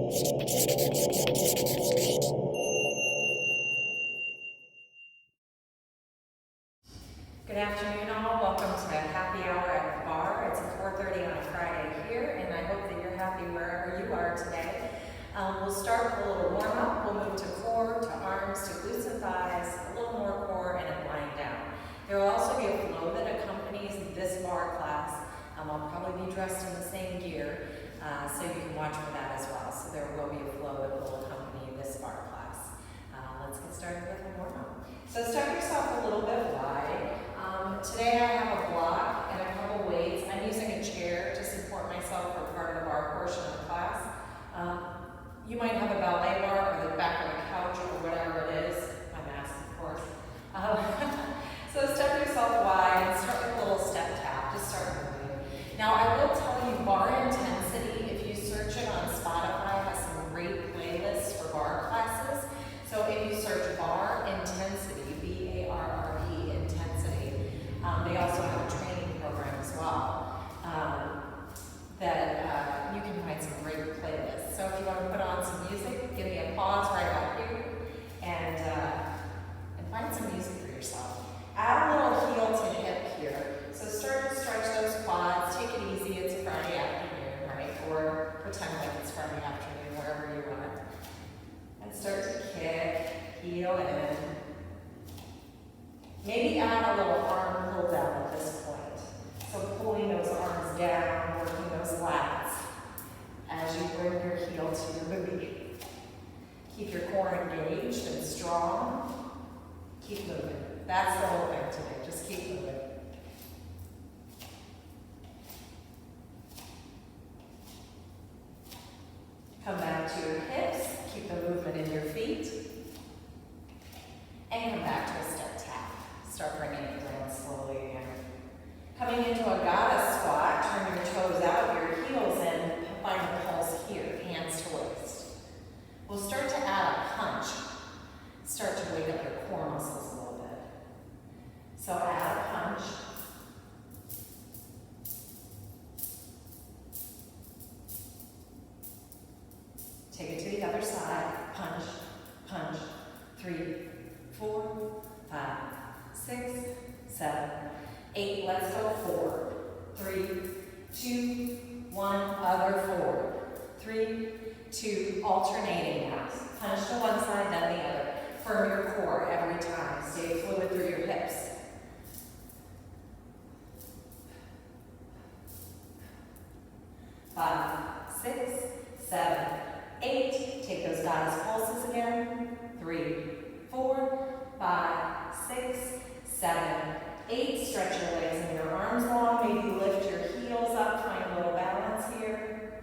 Good afternoon all, welcome to Happy Hour at Barre. It's 4:30 on a Friday here, and I hope that you're happy wherever you are today. We'll start with a little warm up, we'll move to core, to arms, to glutes and thighs, a little more core, and a lying down. There will also be a flow that accompanies this barre class. I'll probably be dressed in the same gear, so you can watch for that as well. So there will be a flow that will accompany this barre class. Let's get started with a warm up. So start yourself a little bit wide. Today I have a block and a couple weights. I'm using a chair to support myself for part of the barre portion of the class. You might have a ballet bar or the back of a couch or whatever it is. My mask, of course. So step yourself wide and start with a little step tap. Just start moving. Now I will tell you, barre intensity, if you search it on Spotify, has some great playlists for barre classes. So if you search barre intensity, B-A-R-R-E intensity, they also have a training program as well that you can find some great playlists. So if you want to put on some music, give me a pause right out here and find some music for yourself. Add a little heel to hip here. So start to stretch those quads. Take it easy. It's a Friday afternoon, right? Or pretend like it's Friday afternoon, wherever you are. And start to kick, heel in. Maybe add a little arm pull down at this point. So pulling those arms down, working those lats as you bring your heel to your booty. Keep your core engaged and strong. Keep moving. That's the whole thing today. Just keep moving. Come back to your hips. Keep the movement in your feet. And come back to a step tap. Start bringing it down slowly again. Coming into a goddess squat, turn your toes out, your heels in, find a pulse here, hands to waist. We'll start to add a punch. Start to wake up your core muscles a little bit. So add a punch. Take it to the other side. Punch, punch. 3, 4, 5, 6, 7, 8. Let's go 4, 3, 2, 1. Other 4, 3, 2. Alternating now. Punch to one side, then the other. Firm your core every time. Stay fluid through your hips. 5, 6, 7, 8. Take those goddess pulses again. 3, 4, 5, 6, 7, 8. Stretch your legs and your arms long. Maybe lift your heels up. Find a little balance here.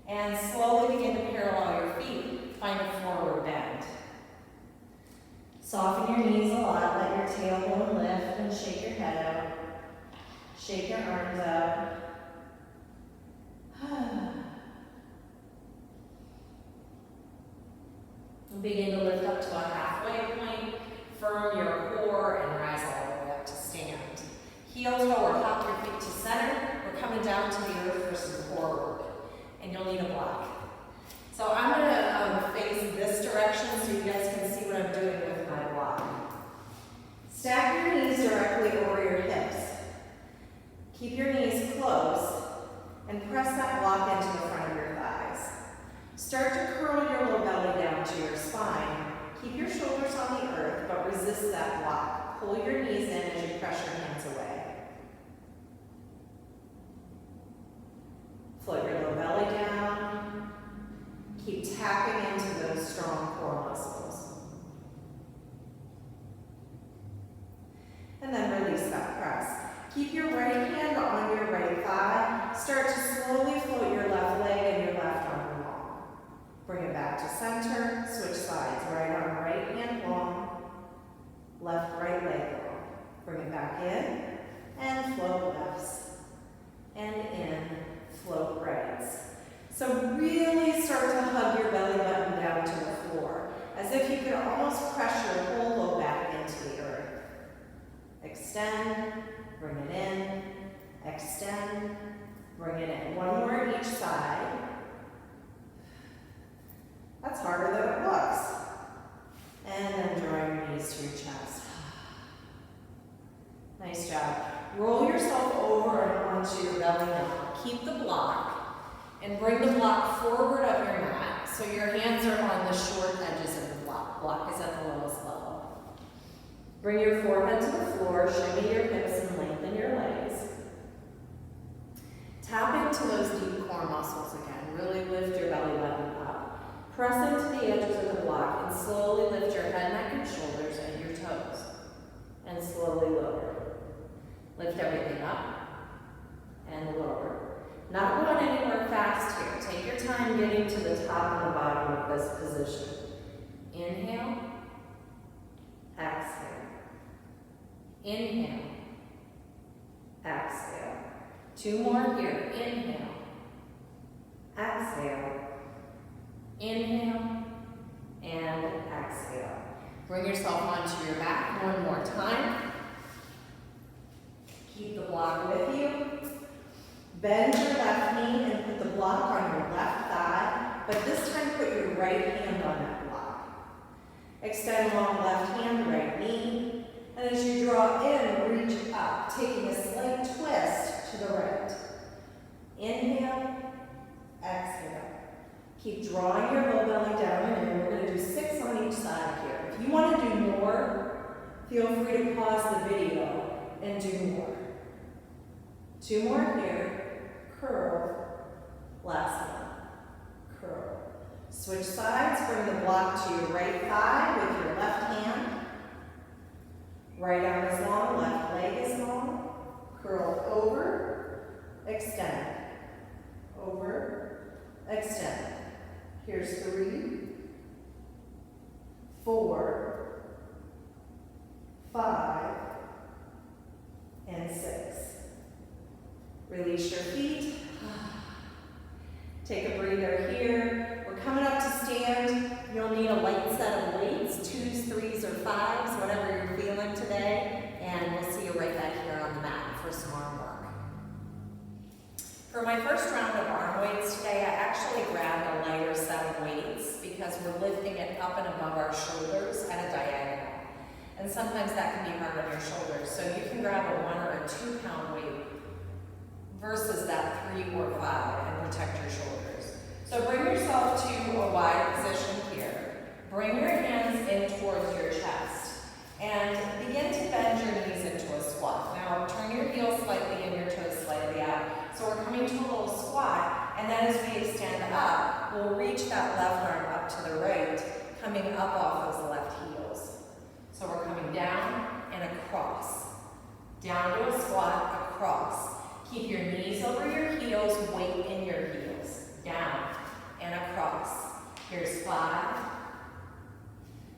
And slowly begin to parallel your feet. Find a forward bend. Soften your knees a lot. Let your tailbone lift and shake your head out. Shake your arms out. Begin to lift up to a halfway point. Firm your core and rise all the way up to stand. Heel toe or hop your feet to center. We're coming down to the earth for some core work. And you'll need a block. So I'm going to face this direction so you guys can see what I'm doing with my block. Stack your knees directly over your hips. Keep your knees close and press that block into the front of your thighs. Start to curl your low belly down to your spine. Keep your shoulders on the earth, but resist that block. Pull your knees in as you press your hands away. Float your low belly down. Keep tapping into those strong core muscles. And then release that press. Keep your right hand on your right thigh. Start to slowly float your left leg and your left arm long. Bring it back to center. Switch sides. Right arm, right hand long. Left, right leg long. Bring it back in and float lefts. And in, float rights. So really start to hug your belly button down to the floor, as if you could almost press your whole low back into the earth. Extend, bring it in, extend, bring it in. One more each side. block and bring the block forward of your mat so your hands are on the short edges of the block. Block is at the lowest level. Bring your forehead to the floor, shimmy your hips and lengthen your legs. Tap into those deep core muscles again. Really lift your belly button up. Press into the edges of the block and slowly lift your head, neck, and shoulders and your toes. And slowly lower. Lift everything up and lower. Not going anywhere fast here. Take your time getting to the top and the bottom of this position. Inhale. Exhale. Inhale. Exhale. 2 more here. Inhale. Exhale. Inhale. And exhale. Bring yourself onto your back 1 more time. Keep the block with you. Bend your left knee and put the block on your left thigh, but this time put your right hand on that block. Extend long left hand, right knee, and as you draw in, reach up, taking a slight twist to the right. Inhale, exhale. Keep drawing your low belly down and in. We're going to do 6 on each side here. If you want to do more, feel free to pause the video and do more. 2 more here. Curl. Last one. Curl. Switch sides. Bring the block to your right thigh with your left hand. Right arm is long, left leg is long. Curl over. Extend. Over. Extend. Here's 3, 4, 5, and 6. Release your feet. Take a breather here. We're coming up to stand. You'll need a light set of weights, 2s, 3s, or 5s, whatever you're feeling today. And we'll see you right back here on the mat for some arm work. For my first round of arm weights today, I actually grabbed a lighter set of weights because we're lifting it up and above our shoulders at a diagonal. And sometimes that can be hard on your shoulders. So you can grab a 1 or a 2 pound weight versus that 3 or 5 and protect your shoulders. So bring yourself to a wide position here. Bring your hands in towards your chest and begin to bend your knees into a squat. Now turn your heels slightly and your toes slightly out. So we're coming to a little squat, and then as we extend up, we'll reach that left arm up to the right, coming up off those left heels. So we're coming down and across. Down to a squat, across. Keep your knees over your heels, weight in your heels. Down and across. Here's 5,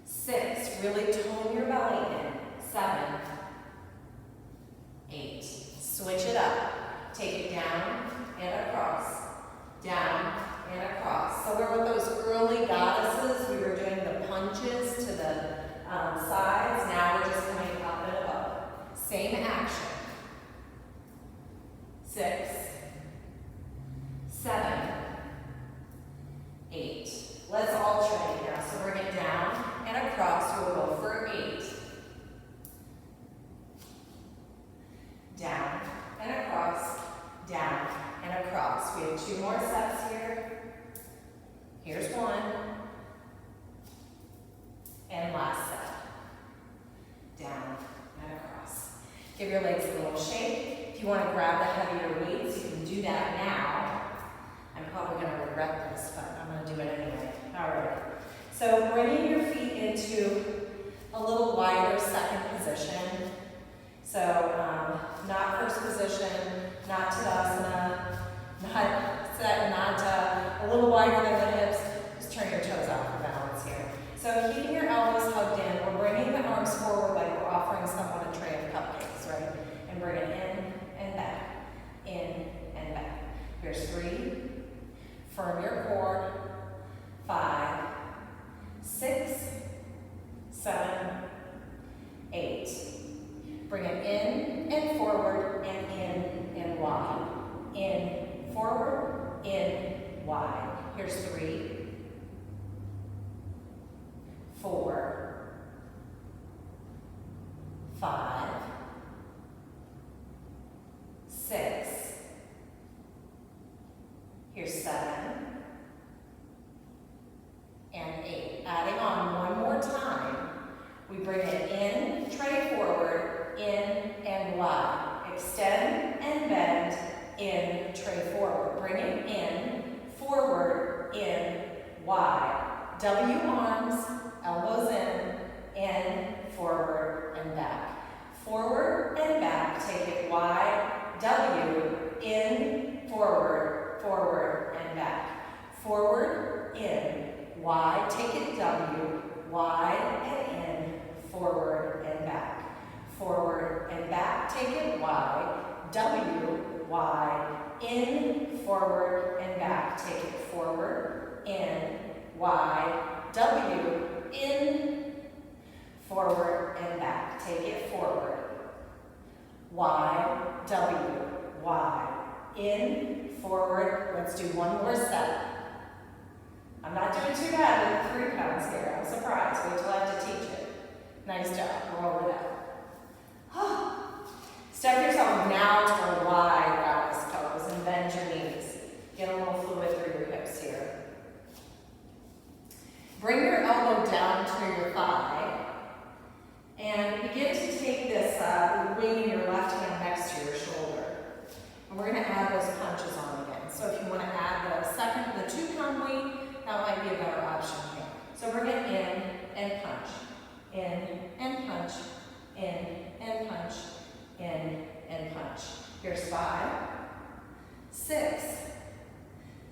6, really tone your belly in. 7, 8. Switch it up. Take it down and across. Down and across. So we're with those early goddesses. We were doing the punches to the sides. Now we're just coming up and above. Same action. 6, 7, 8. Let's alternate now. So bring it down and across. We'll go for 8. Down and across. Down and across. We have 2 more steps here. Here's 1. And last step. Down and across. Give your legs a little shake. If you want to grab the heavier weights, you can do that now. I'm probably going to regret this, but I'm going to do it anyway. All right. So bringing your feet into a little wider second position. So not first position, not Tadasana, not set, not a little wider than the hips. Just turn your toes out for balance here. So keeping your elbows hugged in, we're bringing the arms forward like we're offering someone a tray of cupcakes, right? And bring it in and back, in and back. Here's 3. Firm your core. 5, 6, 7, 8. Bring it in and forward and in and wide. In, forward, in, wide. Here's 3, 4, 5, 6, Here's 7 and 8. Adding on one more time. We bring it in, tray forward, in and wide. Extend and bend, in, tray forward. Bring it in, forward, in, wide. W arms, elbows in, forward, and back. Forward and back, take it wide. W, in, forward, forward, and back. Forward, in, wide, take it W, wide and in, forward and back. Forward and back, take it wide, W, wide, in, forward and back. Take it forward, in, wide, W, in, forward and back. Take it forward, wide, W, wide, in, forward. Let's do one more set. I'm not doing too bad with the 3 counts here. I'm surprised. Wait till I have to teach it. Nice job. Roll it out. Step yourself now to a wide Alice pose and bend your knees. Get a little fluid through your hips here. Bring your elbow down to your thigh and begin to take this weight in your left hand next to your shoulder. And we're going to add those punches on again. So if you want to add the 2-pound weight, that might be a better option here. So bring it in and punch, in and punch, in and punch, in and punch. Here's 5, 6,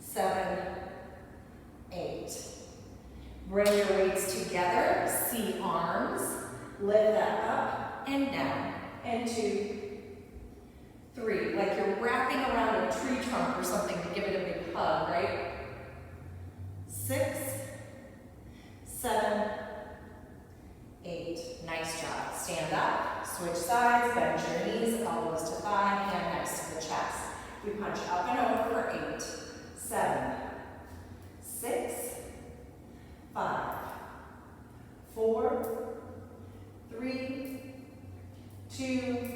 7, 8. Bring your weights together, C arms, lift that up and down, and 2, 3. Like you're wrapping around a tree trunk or something to give it a big hug, right? 6, 7, 8. Nice job. Stand up, switch sides, bend your knees, elbows to thigh, hand next to the chest. We punch up and over for 8, 7, 6, 5, 4, 3, 2,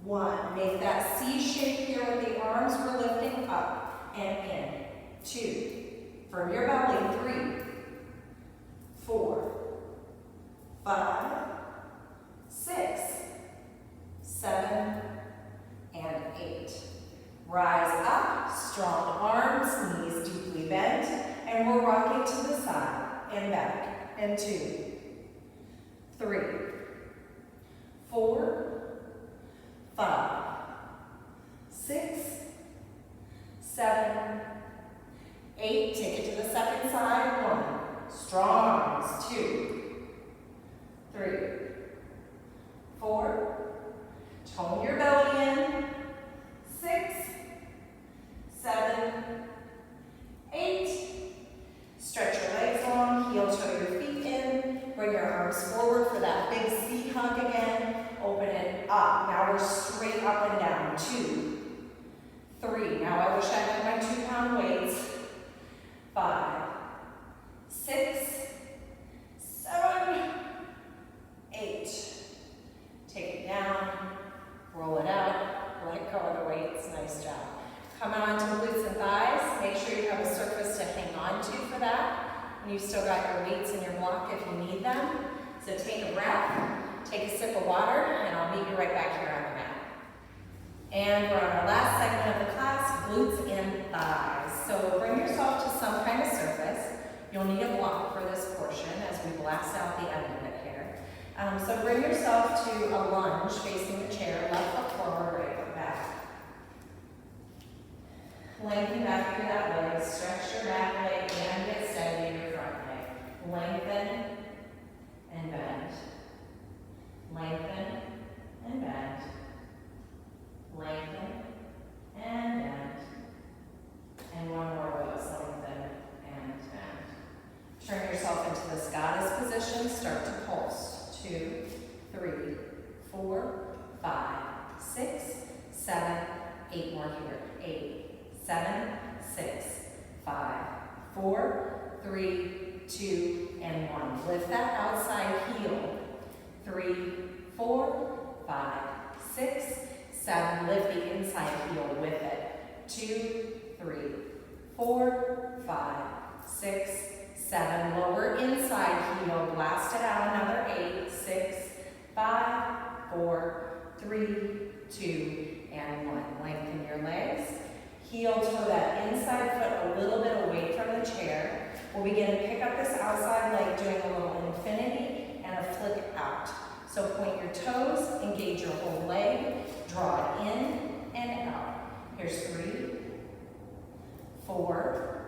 1. Make that C shape here with the arms we're lifting up and in. 2. From your belly, 3, 4, 5, 6, 7, and 8. Rise up, strong arms, knees deeply bent, and we're rocking to the side and back. And 2, 3, 4, 5, 6, 7, 8. Take it to the second side. 1. Strong arms. 2, 3, 4. Tone your belly in. 6, 7, 8. Stretch your legs long. Heel toe your feet in. Bring your arms forward for that big C hug again. Open it up. Now we're straight up and down. 2, 3. Now I wish I had my 2-pound weights. 5, 6, 7, 8. Take it down, roll it out, let go of the weights. Nice job. Come on to glutes and thighs. Make sure you have a surface to hang on to for that. And you've still got your weights in your block if you need them. So take a breath, take a sip of water, and I'll meet you right back here on the mat. And we're on our last segment of the class, glutes and thighs. So bring yourself to some kind of surface. You'll need a block for this portion as we blast out the end of it here. So bring yourself to a lunge facing the chair, left foot forward, right foot back. Lengthen back through that leg, stretch your back leg and get steady in your front leg. Lengthen and bend. Lengthen and bend. Lengthen and bend. And one more of those, lengthen and bend. Turn yourself into this goddess position, start to pulse. 2, 3, 4, 5, 6, 7, 8 more here. 8, 7, 6, 5, 4, 3, 2, and 1. Lift that outside heel. 3, 4, 5, 6, 7. Lift the inside heel with it. 2, 3, 4, 5, 6, 7. Lower inside heel, blast it out, another 8, 6, 5, 4, 3, 2, and 1. Lengthen your legs. Heel toe that inside foot a little bit away from the chair. We'll begin to pick up this outside leg, doing a little infinity and a flick out. So point your toes, engage your whole leg, draw it in and out. Here's 3, 4,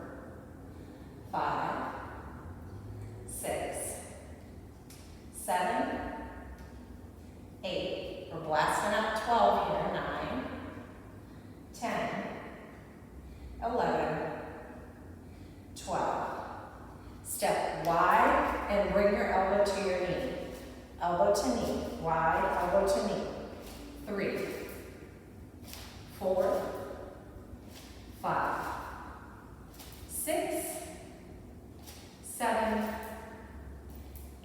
5, 6, 7, 8. We're blasting up 12 here. 9, 10, 11, 12. Step wide and bring your elbow to your knee. Elbow to knee, wide, elbow to knee. 3, 4, 5, 6, 7,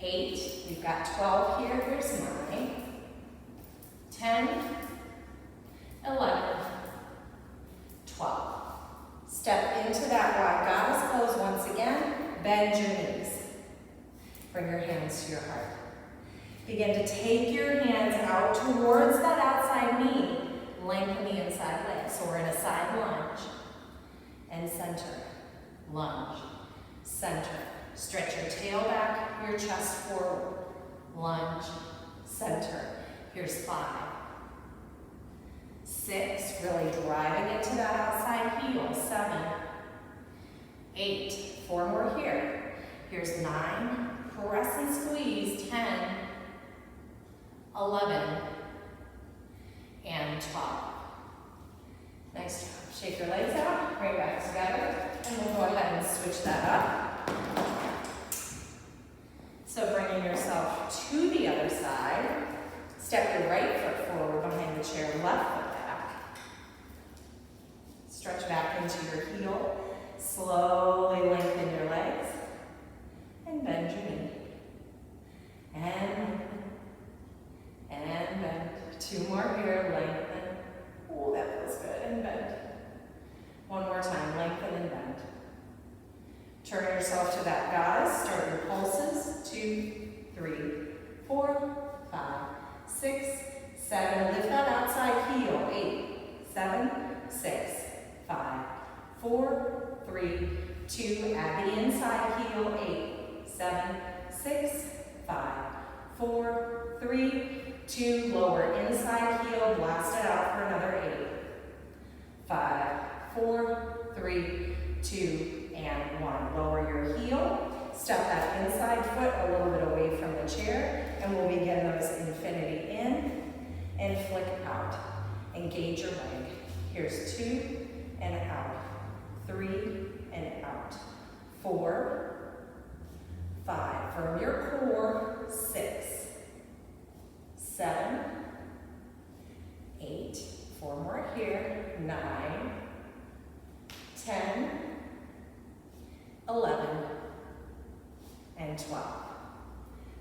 8. We've got 12 here. Here's 9, 10, 11, 12. Step into that wide goddess pose once again. Bend your knees. Bring your hands to your heart. Begin to take your hands out towards that outside knee. Lengthen the inside leg. So we're in a side lunge. And center. Lunge. Center. Stretch your tail back, your chest forward. Lunge. Center. Here's 5, 6. Really driving into that outside heel. 7, 8. 4 more here. Here's 9. Press and squeeze. 10, 11, and 12. Nice job. Shake your legs out, bring it back together, and we'll go ahead and switch that up. So bringing yourself to the other side, step your right foot forward behind the chair, left foot back. Stretch back into your heel, slowly lengthen your legs, and bend your knee. And bend. 2 more here, lengthen. Oh, that feels good, and bend. 1 more time, lengthen and bend. Turn yourself to that goddess, start your pulses. 2, 3, 4, 5, 6, 7. Lift that outside heel. 8, 7, 6, 5, 4, 3, 2. Add the inside heel. 8, 7, 6, 5, 4, 3, 2. Lower inside heel. Blast it out for another 8, 5, 4, 3, 2, and 1. Lower your heel. Step that inside foot a little bit away from the chair, and we'll begin those infinity in and flick out. Engage your leg. Here's 2 and out. 3 and out. 4, 5. From your core. 6, 7, 8. 4 more here. 9, 10, 11, and 12.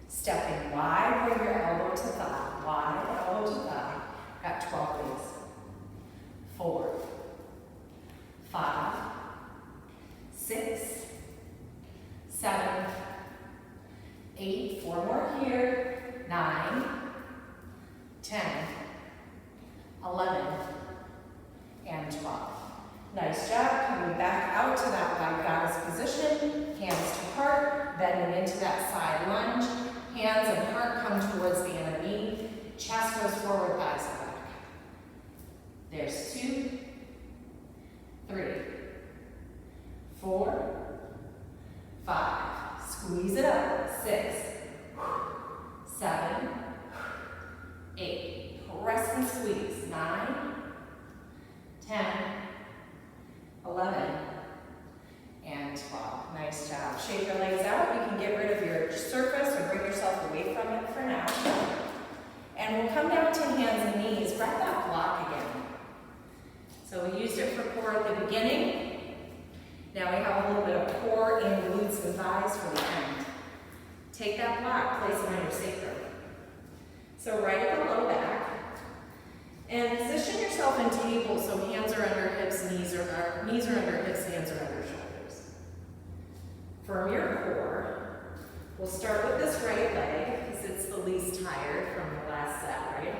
Stepping wide, bring your elbow to thigh. Wide, elbow to thigh. Got 12 of these. 4, 5, 6, 7, 8. 4 more here. 9, 10, 11, and 12. Nice job. Coming back out to that wide goddess position. Hands to heart. Bending into that side lunge. Hands and heart come towards the inner knee. Chest goes forward, thighs are back. There's 2, 3, 4, 5. Squeeze it up. 6, 7, 8. Press and squeeze. 9, 10, 11, and 12. Nice job. Shake your legs out. You can get rid of your surface or bring yourself away from it for now. And we'll come down to hands and knees. Grab that block again. So we used it for core at the beginning. Now we have a little bit of core in glutes and thighs for the end. Take that block, place it on your sacrum. So right at the low back, And position yourself in table so hands are under hips, knees are under hips, hands are under shoulders. Firm your core. We'll start with this right leg because it's the least tired from the last set, right?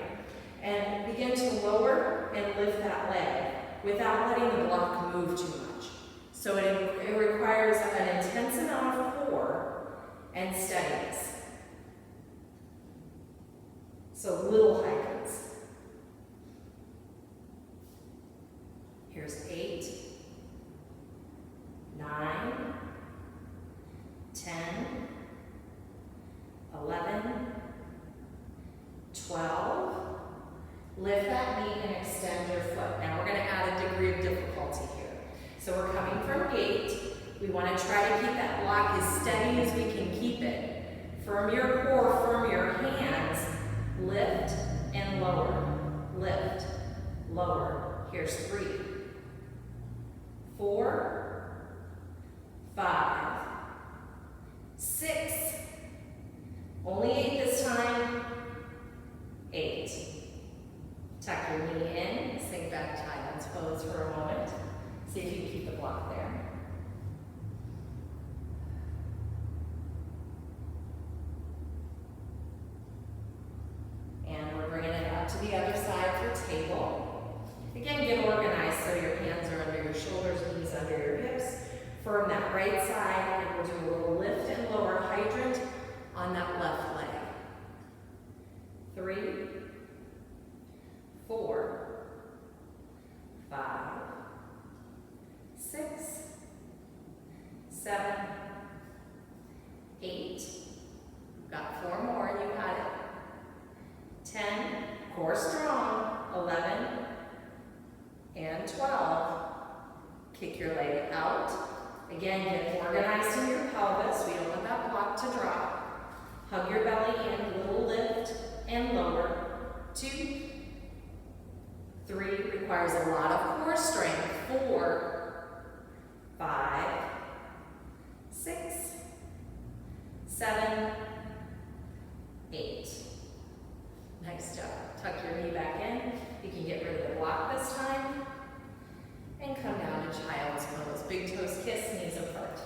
And begin to lower and lift that leg without letting the block move too much. So it requires an intense amount of core and steadiness. So little hyphens. Here's 8, 9, 10, 11, 12. Lift that knee and extend your foot. Now we're going to add a degree of difficulty here. So we're coming from gate. We want to try to keep that block as steady as we can keep it. Firm your core, firm your hands. Lift and lower. Lift, lower. Here's 3, 4, 5, 6. Only 8 this time. 8. Tuck your knee in, sink back to child's pose for a moment. See if you can keep the block there. And we're bringing it out to the other side for table. Again, get organized so your hands are under your shoulders, knees under your hips. Firm that right side, and we'll do a little lift and lower hydrant on that left leg. 3, 4, 5, 6, 7, 8. Got 4 more, you got it. 10, core strong. 11, and 12. Kick your leg out. Again, get organized in your pelvis. We don't want that block to drop. Hug your belly in, little lift and lower. 2, 3, requires a lot of core strength. 4, 5, 6, 7, 8. Nice job. Tuck your knee back in. You can get rid of the block this time. And come down to child's pose. Big toes kiss, knees apart.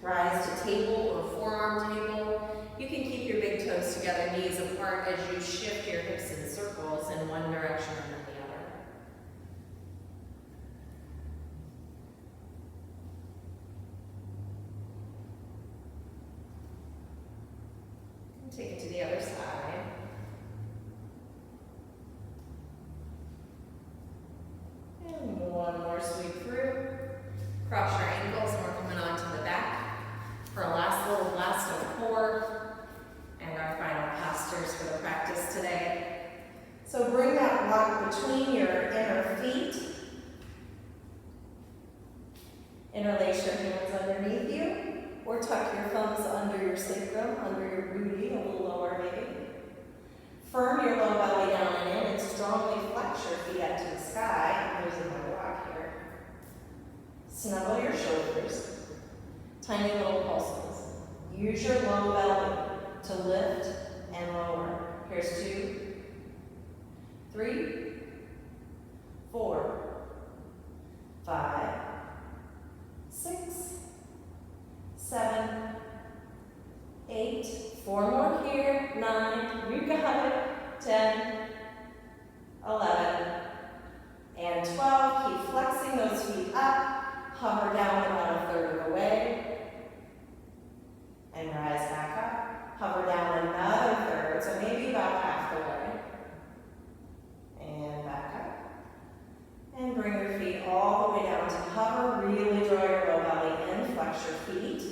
Rise to table or forearm table. You can keep your big toes together, knees apart as you shift your hips in circles in one direction and then the other. And take it to the other side. And one more sweep through. Cross your ankles and we're coming on to the back for a last little blast of core and our final postures for the practice today. So bring that block between your inner feet. Interlace your hands underneath you or tuck your thumbs under your sacrum, under your booty, a little lower maybe. Firm your low belly down and in and strongly flex your feet up to the sky. I'm losing my block here. Snuggle your shoulders. Tiny little pulses. Use your low belly to lift and lower. Here's 2, 3, 4, 5, 6, 7, 8. 4 more here. 9. You got it. 10, 11, and 12. Keep flexing those feet up. Hover down about a third of the way. And rise back up. Hover down another third, so maybe about half the way. And back up. And bring your feet all the way down to hover. Really draw your low belly in. Flex your feet.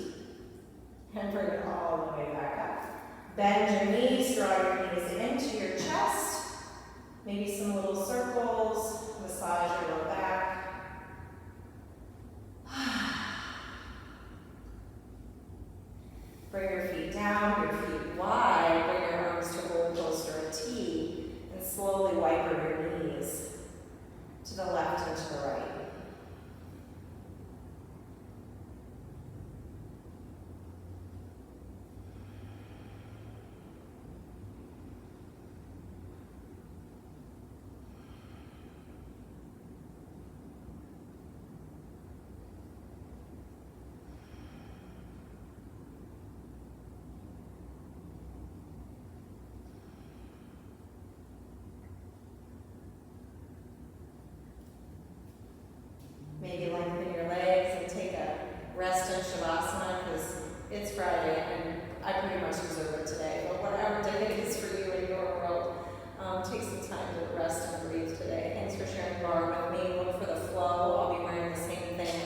And bring it all the way back up. Bend your knees. Draw your knees into your chest. Maybe some little circles. Massage your low back. Bring your feet down, your feet wide, bring your arms to roll close to a T, and slowly wipe your knees to the left and to the right. Maybe lengthen your legs and take a rest in Shavasana because it's Friday and I pretty much reserve it today. But whatever day it is for you in your world, take some time to rest and breathe today. Thanks for sharing Barre with me. Look for the flow. I'll be wearing the same thing.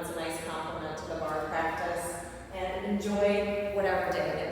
It's a nice compliment to the Barre practice. And enjoy whatever day it is.